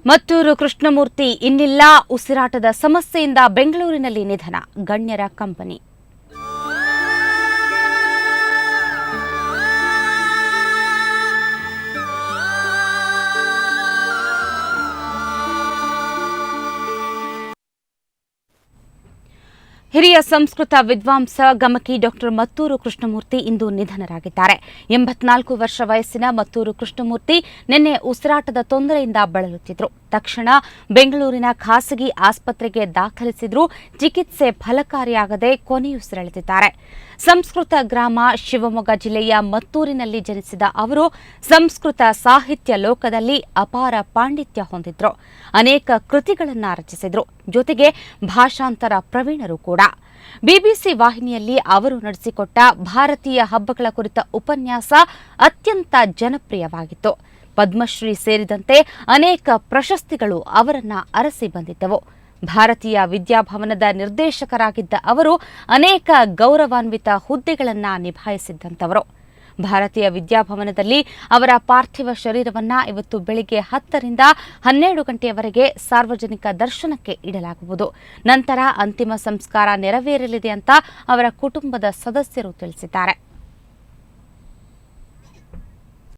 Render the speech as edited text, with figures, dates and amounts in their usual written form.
ಮತ್ತೂರು ಕೃಷ್ಣಮೂರ್ತಿ ಇನ್ನಿಲ್ಲ, ಉಸಿರಾಟದ ಸಮಸ್ಯೆಯಿಂದ ಬೆಂಗಳೂರಿನಲ್ಲಿ ನಿಧನ, ಗಣ್ಯರ ಕಂಬನಿ. ಹಿರಿಯ ಸಂಸ್ಕೃತ ವಿದ್ವಾಂಸ ಗಮಕಿ ಡಾಕ್ಟರ್ ಮತ್ತೂರು ಕೃಷ್ಣಮೂರ್ತಿ ಇಂದು ನಿಧನರಾಗಿದ್ದಾರೆ. 84 ವರ್ಷ ವಯಸ್ಸಿನ ಮತ್ತೂರು ಕೃಷ್ಣಮೂರ್ತಿ ನಿನ್ನೆ ಉಸಿರಾಟದ ತೊಂದರೆಯಿಂದ ಬಳಲುತ್ತಿದ್ದರು. ತಕ್ಷಣ ಬೆಂಗಳೂರಿನ ಖಾಸಗಿ ಆಸ್ಪತ್ರೆಗೆ ದಾಖಲಿಸಿದರೂ ಚಿಕಿತ್ಸೆ ಫಲಕಾರಿಯಾಗದೆ ಕೊನೆಯುಸಿರೆಳೆದಿದ್ದಾರೆ. ಸಂಸ್ಕೃತ ಗ್ರಾಮ ಶಿವಮೊಗ್ಗ ಜಿಲ್ಲೆಯ ಮತ್ತೂರಿನಲ್ಲಿ ಜನಿಸಿದ ಅವರು ಸಂಸ್ಕೃತ ಸಾಹಿತ್ಯ ಲೋಕದಲ್ಲಿ ಅಪಾರ ಪಾಂಡಿತ್ಯ ಹೊಂದಿದ್ರು. ಅನೇಕ ಕೃತಿಗಳನ್ನು ರಚಿಸಿದ್ರು. ಜೊತೆಗೆ ಭಾಷಾಂತರ ಪ್ರವೀಣರು ಕೂಡ. ಬಿಬಿಸಿ ವಾಹಿನಿಯಲ್ಲಿ ಅವರು ನಡೆಸಿಕೊಟ್ಟ ಭಾರತೀಯ ಹಬ್ಬಗಳ ಕುರಿತ ಉಪನ್ಯಾಸ ಅತ್ಯಂತ ಜನಪ್ರಿಯವಾಗಿತ್ತು. ಪದ್ಮಶ್ರೀ ಸೇರಿದಂತೆ ಅನೇಕ ಪ್ರಶಸ್ತಿಗಳು ಅವರನ್ನ ಅರಸಿ ಬಂದಿದ್ದವು. ಭಾರತೀಯ ವಿದ್ಯಾಭವನದ ನಿರ್ದೇಶಕರಾಗಿದ್ದ ಅವರು ಅನೇಕ ಗೌರವಾನ್ವಿತ ಹುದ್ದೆಗಳನ್ನು ನಿಭಾಯಿಸಿದ್ದಂಥವರು. ಭಾರತೀಯ ವಿದ್ಯಾಭವನದಲ್ಲಿ ಅವರ ಪಾರ್ಥಿವ ಶರೀರವನ್ನು ಇವತ್ತು ಬೆಳಿಗ್ಗೆ 10 ರಿಂದ 12 ಗಂಟೆಯವರೆಗೆ ಸಾರ್ವಜನಿಕ ದರ್ಶನಕ್ಕೆ ಇಡಲಾಗುವುದು. ನಂತರ ಅಂತಿಮ ಸಂಸ್ಕಾರ ನೆರವೇರಲಿದೆ ಅಂತ ಅವರ ಕುಟುಂಬದ ಸದಸ್ಯರು ತಿಳಿಸಿದ್ದಾರೆ.